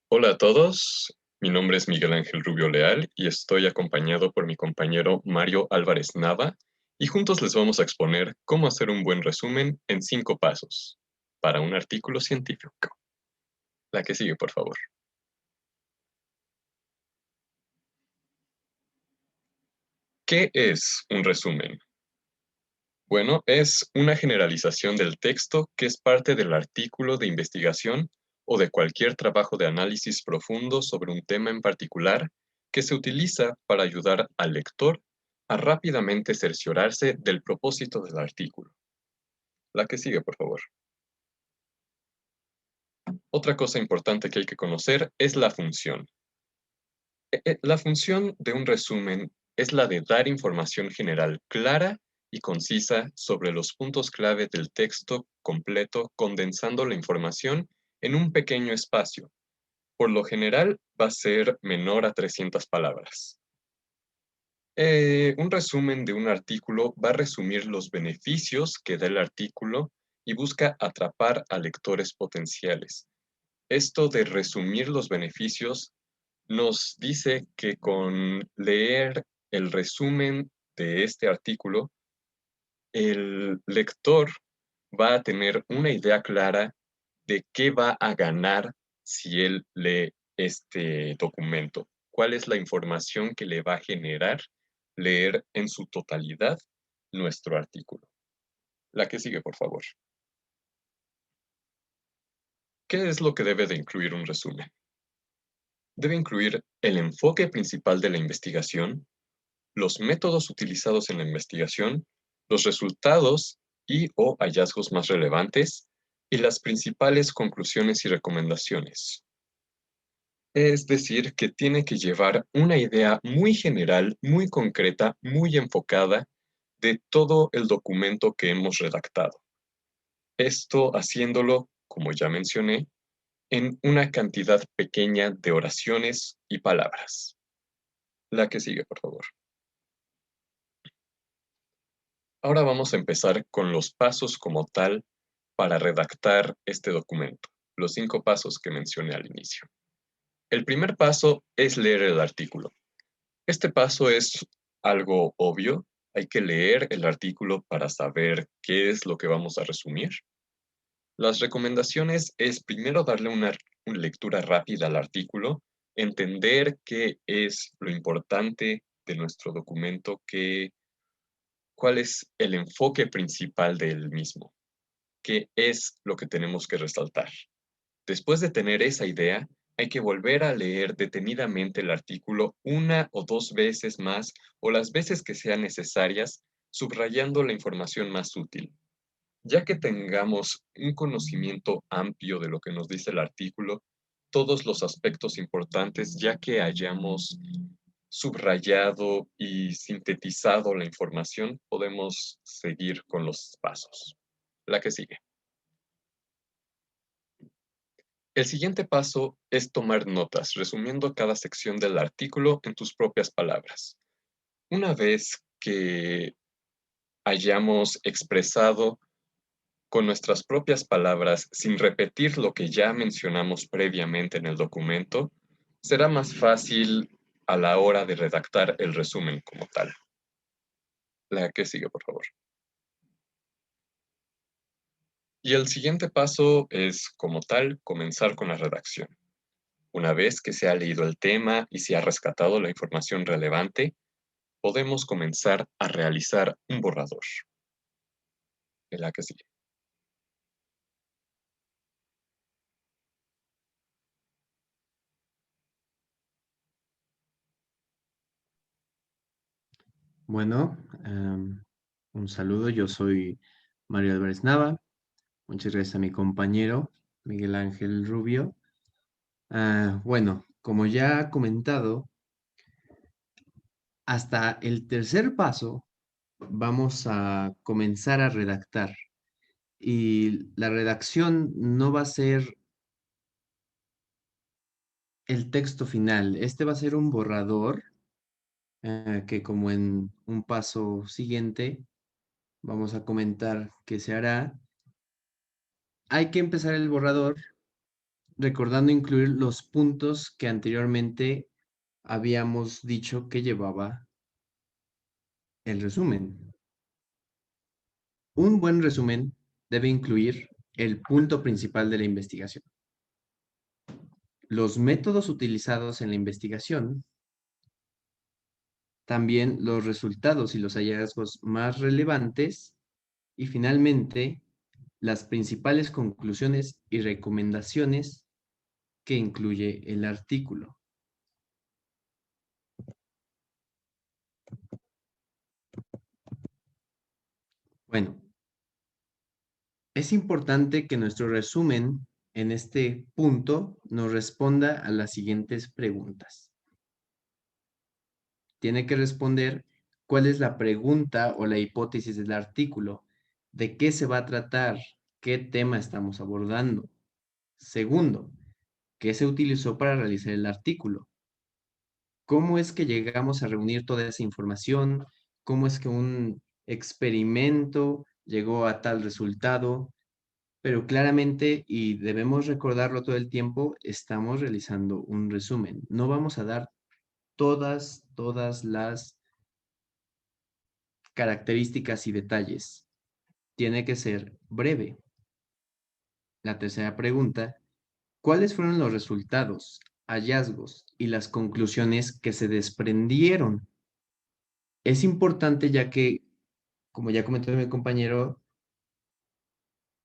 Hola a todos, mi nombre es Miguel Ángel Rubio Leal y estoy acompañado por mi compañero Mario Álvarez Nava y juntos les vamos a exponer cómo hacer un buen resumen en 5 pasos para un artículo científico. La que sigue, por favor. ¿Qué es un resumen? Bueno, es una generalización del texto que es parte del artículo de investigación o de cualquier trabajo de análisis profundo sobre un tema en particular que se utiliza para ayudar al lector a rápidamente cerciorarse del propósito del artículo. La que sigue, por favor. Otra cosa importante que hay que conocer es la función. La función de un resumen es la de dar información general clara y concisa sobre los puntos clave del texto completo, condensando la información en un pequeño espacio. Por lo general, va a ser menor a 300 palabras. Un resumen de un artículo va a resumir los beneficios que da el artículo y busca atrapar a lectores potenciales. Esto de resumir los beneficios nos dice que con leer el resumen de este artículo, el lector va a tener una idea clara de qué va a ganar si él lee este documento, cuál es la información que le va a generar leer en su totalidad nuestro artículo. La que sigue, por favor. ¿Qué es lo que debe de incluir un resumen? Debe incluir el enfoque principal de la investigación, los métodos utilizados en la investigación, los resultados y o hallazgos más relevantes y las principales conclusiones y recomendaciones. Es decir, que tiene que llevar una idea muy general, muy concreta, muy enfocada de todo el documento que hemos redactado. Esto haciéndolo, como ya mencioné, en una cantidad pequeña de oraciones y palabras. La que sigue, por favor. Ahora vamos a empezar con los pasos como tal para redactar este documento, los 5 pasos que mencioné al inicio. El primer paso es leer el artículo. Este paso es algo obvio, hay que leer el artículo para saber qué es lo que vamos a resumir. Las recomendaciones es primero darle una lectura rápida al artículo, entender qué es lo importante de nuestro documento, cuál es el enfoque principal del mismo, qué es lo que tenemos que resaltar. Después de tener esa idea, hay que volver a leer detenidamente el artículo una o dos veces más o las veces que sean necesarias, subrayando la información más útil. Ya que tengamos un conocimiento amplio de lo que nos dice el artículo, todos los aspectos importantes, ya que hayamos subrayado y sintetizado la información, podemos seguir con los pasos. La que sigue. El siguiente paso es tomar notas, resumiendo cada sección del artículo en tus propias palabras. Una vez que hayamos expresado con nuestras propias palabras, sin repetir lo que ya mencionamos previamente en el documento, será más fácil a la hora de redactar el resumen como tal. La que sigue, por favor. Y el siguiente paso es, como tal, comenzar con la redacción. Una vez que se ha leído el tema y se ha rescatado la información relevante, podemos comenzar a realizar un borrador. La que sigue. Bueno, un saludo, yo soy Mario Álvarez Nava. Muchas gracias a mi compañero Miguel Ángel Rubio. Bueno, como ya ha comentado, hasta el tercer paso vamos a comenzar a redactar. Y la redacción no va a ser el texto final, este va a ser un borrador que como en un paso siguiente vamos a comentar que se hará. Hay que empezar el borrador recordando incluir los puntos que anteriormente habíamos dicho que llevaba el resumen. Un buen resumen debe incluir el punto principal de la investigación, los métodos utilizados en la investigación, también los resultados y los hallazgos más relevantes y finalmente las principales conclusiones y recomendaciones que incluye el artículo. Bueno, es importante que nuestro resumen en este punto nos responda a las siguientes preguntas. Tiene que responder cuál es la pregunta o la hipótesis del artículo, de qué se va a tratar, qué tema estamos abordando. Segundo, ¿qué se utilizó para realizar el artículo? ¿Cómo es que llegamos a reunir toda esa información? ¿Cómo es que un experimento llegó a tal resultado? Pero claramente, y debemos recordarlo todo el tiempo, estamos realizando un resumen. No vamos a dar todas las características y detalles. Tiene que ser breve. La tercera pregunta, ¿cuáles fueron los resultados, hallazgos y las conclusiones que se desprendieron? Es importante ya que, como ya comentó mi compañero,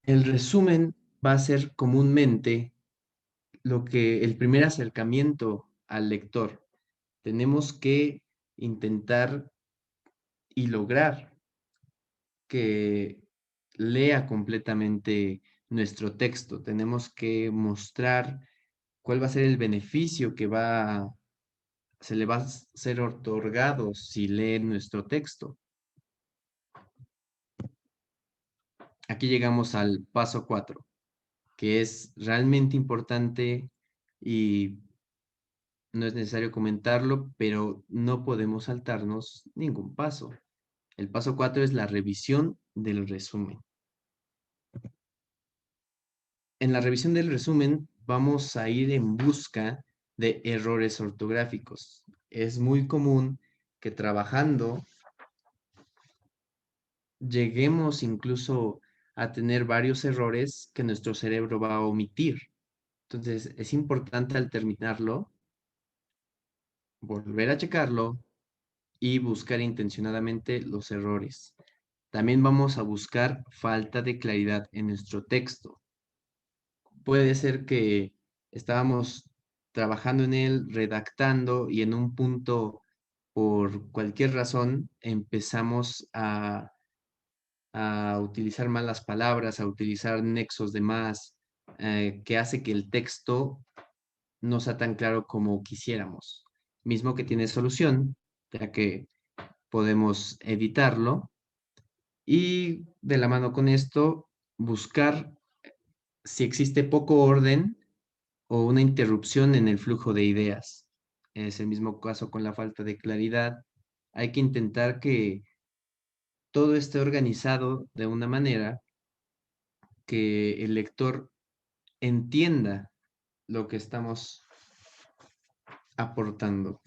el resumen va a ser comúnmente lo que el primer acercamiento al lector. Tenemos que intentar y lograr que lea completamente nuestro texto. Tenemos que mostrar cuál va a ser el beneficio que se le va a ser otorgado si lee nuestro texto. Aquí llegamos al paso 4, que es realmente importante y no es necesario comentarlo, pero no podemos saltarnos ningún paso. El paso 4 es la revisión del resumen. En la revisión del resumen vamos a ir en busca de errores ortográficos. Es muy común que trabajando lleguemos incluso a tener varios errores que nuestro cerebro va a omitir. Entonces, es importante al terminarlo, volver a checarlo y buscar intencionadamente los errores. También vamos a buscar falta de claridad en nuestro texto. Puede ser que estábamos trabajando en él, redactando y en un punto, por cualquier razón, empezamos a utilizar malas palabras, a utilizar nexos de más, que hace que el texto no sea tan claro como quisiéramos. Mismo que tiene solución, ya que podemos editarlo y de la mano con esto buscar si existe poco orden o una interrupción en el flujo de ideas. Es el mismo caso con la falta de claridad. Hay que intentar que todo esté organizado de una manera que el lector entienda lo que estamos aportando.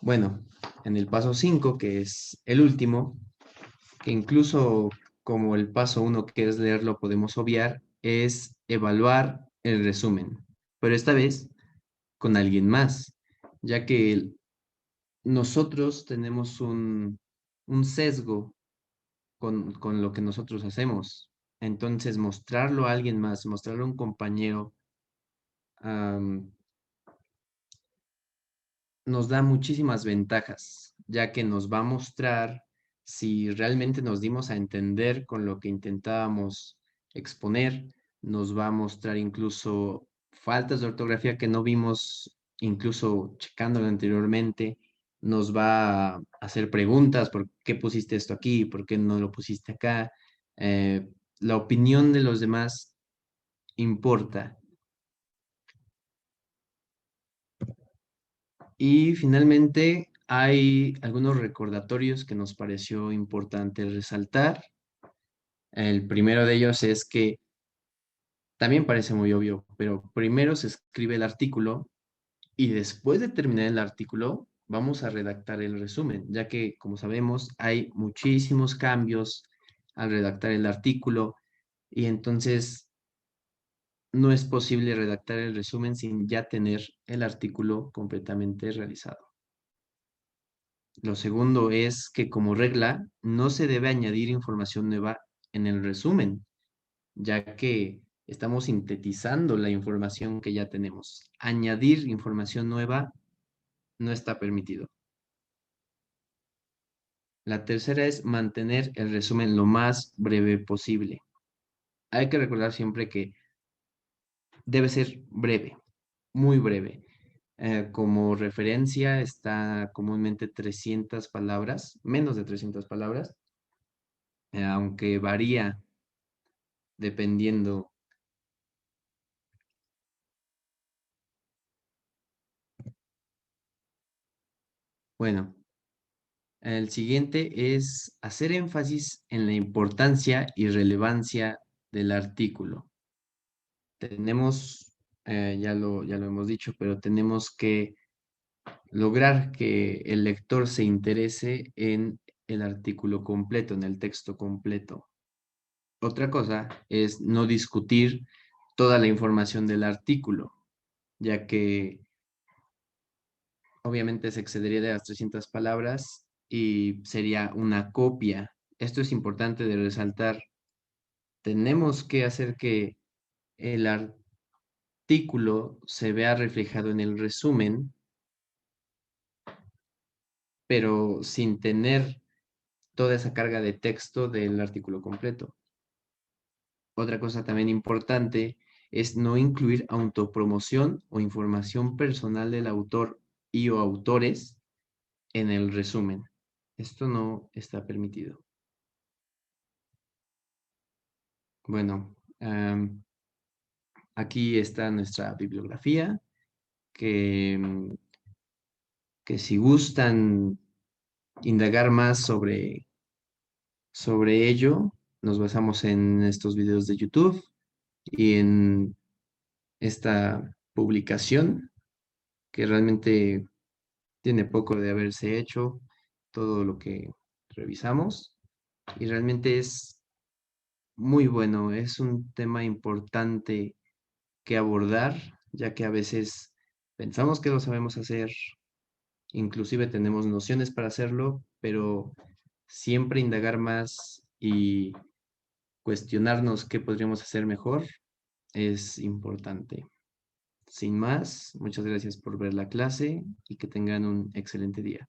Bueno, en el paso 5, que es el último, que incluso como el paso 1, que es leerlo, podemos obviar, es evaluar el resumen, pero esta vez con alguien más, ya que nosotros tenemos un sesgo con lo que nosotros hacemos. Entonces, mostrarlo a alguien más, mostrarlo a un compañero, nos da muchísimas ventajas, ya que nos va a mostrar si realmente nos dimos a entender con lo que intentábamos exponer, nos va a mostrar incluso faltas de ortografía que no vimos, incluso checándolo anteriormente, nos va a hacer preguntas, ¿por qué pusiste esto aquí? ¿Por qué no lo pusiste acá? La opinión de los demás importa. Y finalmente hay algunos recordatorios que nos pareció importante resaltar. El primero de ellos es que También parece muy obvio, pero primero se escribe el artículo y después de terminar el artículo vamos a redactar el resumen, ya que, como sabemos, hay muchísimos cambios al redactar el artículo y entonces no es posible redactar el resumen sin ya tener el artículo completamente realizado. Lo segundo es que como regla no se debe añadir información nueva en el resumen, ya que estamos sintetizando la información que ya tenemos. Añadir información nueva no está permitido. La tercera es mantener el resumen lo más breve posible. Hay que recordar siempre que debe ser breve, muy breve. Como referencia está comúnmente 300 palabras, menos de 300 palabras, aunque varía dependiendo. Bueno, el siguiente es hacer énfasis en la importancia y relevancia del artículo. Tenemos, ya lo hemos dicho, pero tenemos que lograr que el lector se interese en el artículo completo, en el texto completo. Otra cosa es no discutir toda la información del artículo, ya que obviamente se excedería de las 300 palabras y sería una copia. Esto es importante de resaltar. Tenemos que hacer que el artículo se vea reflejado en el resumen, pero sin tener toda esa carga de texto del artículo completo. Otra cosa también importante es no incluir autopromoción o información personal del autor y o autores en el resumen. Esto no está permitido. Bueno, aquí está nuestra bibliografía, que si gustan indagar más sobre ello, nos basamos en estos videos de YouTube y en esta publicación que realmente tiene poco de haberse hecho, todo lo que revisamos y realmente es muy bueno, es un tema importante que abordar, ya que a veces pensamos que lo sabemos hacer, inclusive tenemos nociones para hacerlo, pero siempre indagar más y cuestionarnos qué podríamos hacer mejor es importante. Sin más, muchas gracias por ver la clase y que tengan un excelente día.